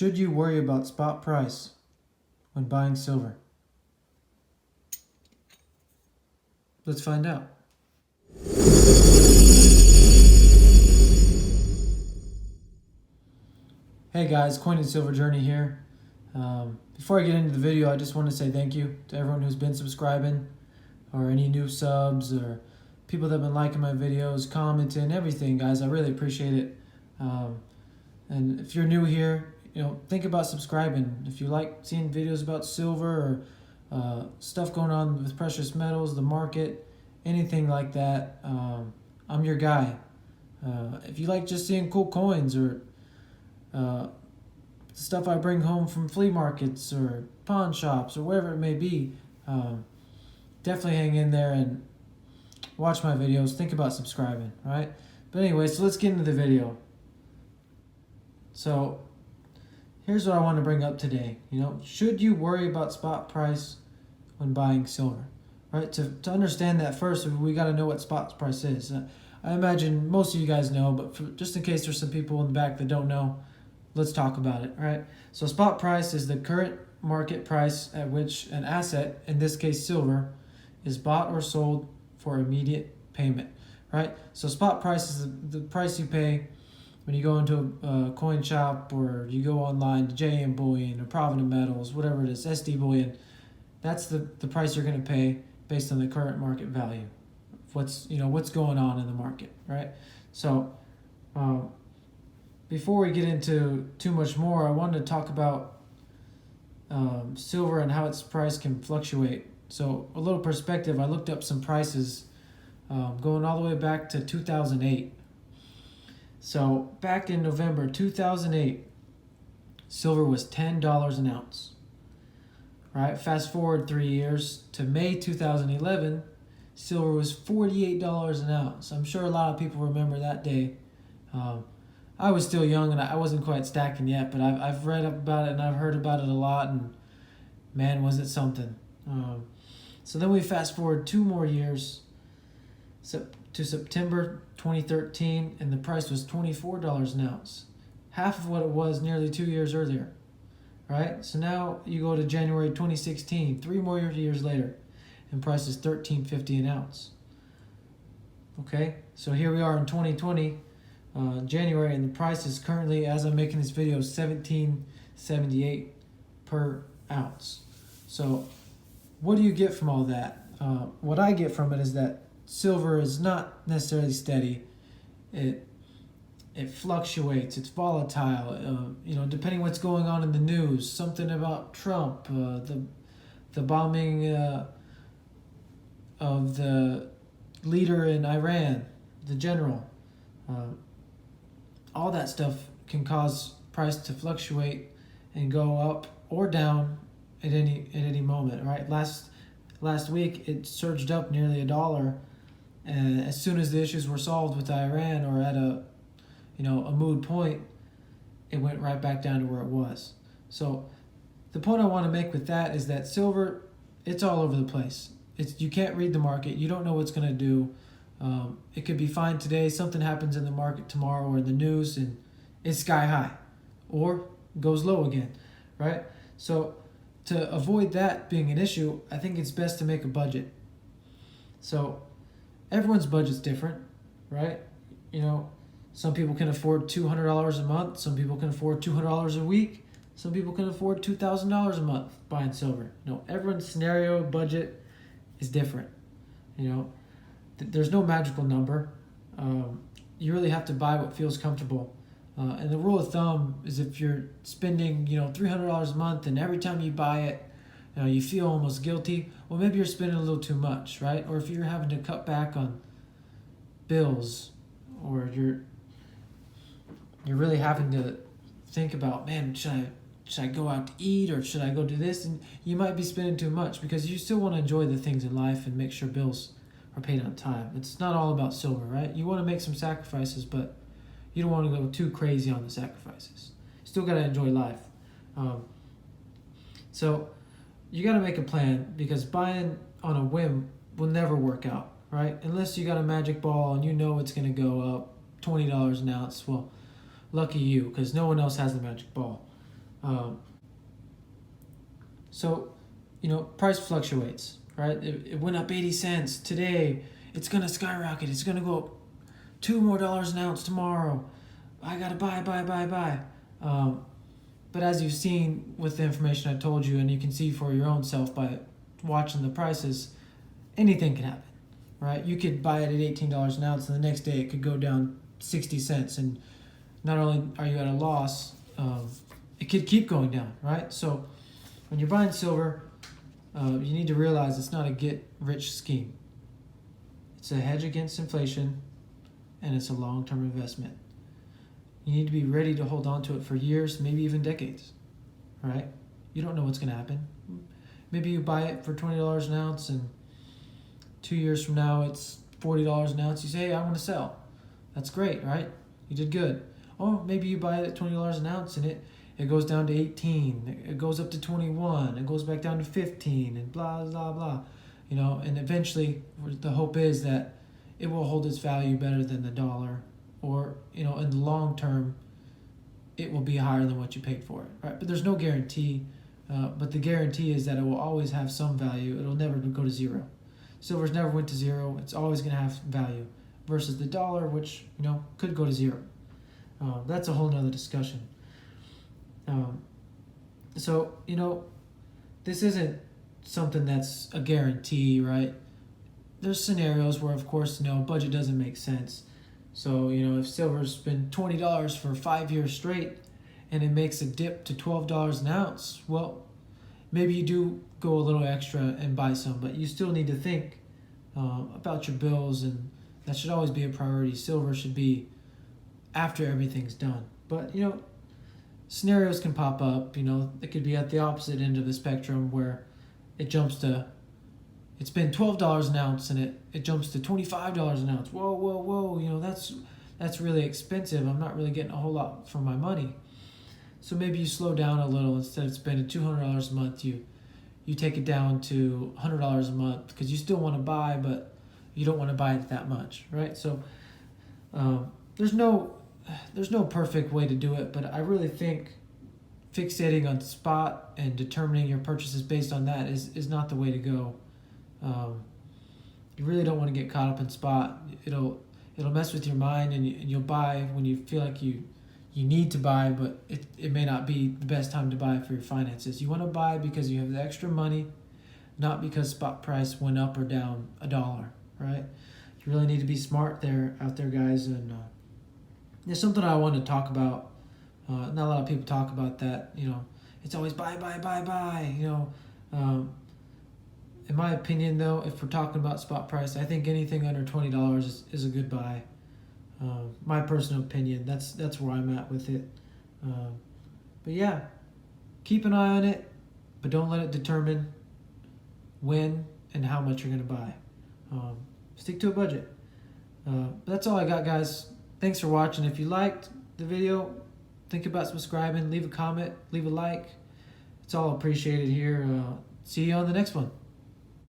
Should you worry about spot price when buying silver? Let's find out. Hey guys, Coin and Silver Journey here. Before I get into the video, I just want to say thank you to everyone who's been subscribing, or any new subs, or people that have been liking my videos, commenting, everything, guys. I really appreciate it. And if you're new here, think about subscribing. If you like seeing videos about silver or stuff going on with precious metals, the market, anything like that, I'm your guy. If you like just seeing cool coins or stuff I bring home from flea markets or pawn shops or wherever it may be, definitely hang in there and watch my videos. Think about subscribing, right? But anyway, so let's get into the video. So here's what I want to bring up today. Should you worry about spot price when buying silver? Right? To understand that first, we got to know what spot price is. I imagine most of you guys know, but just in case there's some people in the back that don't know, let's talk about it, right? So spot price is the current market price at which an asset, in this case silver, is bought or sold for immediate payment, right? So spot price is the price you pay when you go into a coin shop, or you go online to JM Bullion or Provident Metals, whatever it is, SD Bullion. That's the price you're going to pay based on the current market value. What's going on in the market, right? So before we get into too much more, I wanted to talk about silver and how its price can fluctuate. So a little perspective, I looked up some prices going all the way back to 2008. So back in November 2008, silver was $10 an ounce. Right? Fast forward 3 years to May 2011, silver was $48 an ounce. I'm sure a lot of people remember that day. I was still young and I wasn't quite stacking yet, but I've read up about it and I've heard about it a lot, and man, was it something. So then we fast forward 2 more years to September 2013, and the price was $24 an ounce, half of what it was nearly 2 years earlier. Right? So now you go to January 2016, 3 more years later, and price is $13.50 an ounce. Okay, so here we are in 2020, January, and the price is currently, as I'm making this video, $17.78 per ounce. So what do you get from all that? What I get from it is that silver is not necessarily steady. It fluctuates. It's volatile. Depending what's going on in the news, something about Trump, the bombing of the leader in Iran, the general. All that stuff can cause price to fluctuate and go up or down at any moment. Right? Last week it surged up nearly $1, and as soon as the issues were solved with Iran, or at a moot point, it went right back down to where it was. So the point I want to make with that is that silver, it's all over the place. You can't read the market. You don't know what's going to do. It could be fine today. Something happens in the market tomorrow or in the news, and it's sky high, or goes low again, right? So to avoid that being an issue, I think it's best to make a budget. So everyone's budget's different, right? Some people can afford $200 a month. Some people can afford $200 a week. Some people can afford $2,000 a month buying silver. Everyone's scenario, budget is different. There's no magical number. You really have to buy what feels comfortable. And the rule of thumb is, if you're spending, $300 a month, and every time you buy it, you feel almost guilty, well, maybe you're spending a little too much, right? Or if you're having to cut back on bills, or you're really having to think about, man, should I go out to eat, or should I go do this? And you might be spending too much because you still want to enjoy the things in life and make sure bills are paid on time. It's not all about silver, right? You want to make some sacrifices, but you don't want to go too crazy on the sacrifices. You still got to enjoy life. So you got to make a plan, because buying on a whim will never work out, right? Unless you got a magic ball and it's going to go up $20 an ounce. Well, lucky you, because no one else has the magic ball. Um, so, price fluctuates, right? It went up 80 cents today. It's going to skyrocket. It's going to go up $2 more an ounce tomorrow. I got to buy. But as you've seen with the information I told you, and you can see for your own self by watching the prices, anything can happen, right? You could buy it at $18 an ounce, and the next day it could go down 60 cents. And not only are you at a loss, it could keep going down, right? So when you're buying silver, you need to realize it's not a get-rich scheme. It's a hedge against inflation, and it's a long-term investment. You need to be ready to hold on to it for years, maybe even decades, right? You don't know what's going to happen. Maybe you buy it for $20 an ounce, and 2 years from now it's $40 an ounce. You say, hey, I want to sell. That's great, right? You did good. Oh, maybe you buy it at $20 an ounce, and it goes down to 18. It goes up to 21. It goes back down to 15, and blah, blah, blah. And eventually the hope is that it will hold its value better than the dollar, or in the long term it will be higher than what you paid for it, right? But there's no guarantee, but the guarantee is that it will always have some value. It'll never go to zero. Silver's never went to zero. It's always going to have value, versus the dollar, which could go to zero. That's a whole nother discussion. So this isn't something that's a guarantee, right? There's scenarios where, of course, budget doesn't make sense. So, if silver's been $20 for 5 years straight and it makes a dip to $12 an ounce, well, maybe you do go a little extra and buy some, but you still need to think about your bills, and that should always be a priority. Silver should be after everything's done. But, scenarios can pop up. It could be at the opposite end of the spectrum where it's been $12 an ounce and it jumps to $25 an ounce. Whoa. That's really expensive. I'm not really getting a whole lot for my money. So maybe you slow down a little. Instead of spending $200 a month, you take it down to $100 a month, because you still want to buy, but you don't want to buy it that much, right? So there's no perfect way to do it, but I really think fixating on spot and determining your purchases based on that is not the way to go. You really don't want to get caught up in spot. It'll mess with your mind, and you'll buy when you feel like you need to buy, but it may not be the best time to buy for your finances. You want to buy because you have the extra money, not because spot price went up or down $1, right? You really need to be smart out there, guys. And there's something I want to talk about. Not a lot of people talk about that. It's always buy. In my opinion, though, if we're talking about spot price, I think anything under $20 is a good buy. My personal opinion, that's where I'm at with it. But yeah, keep an eye on it, but don't let it determine when and how much you're going to buy. Stick to a budget. That's all I got, guys. Thanks for watching. If you liked the video, think about subscribing, leave a comment, leave a like. It's all appreciated here. See you on the next one.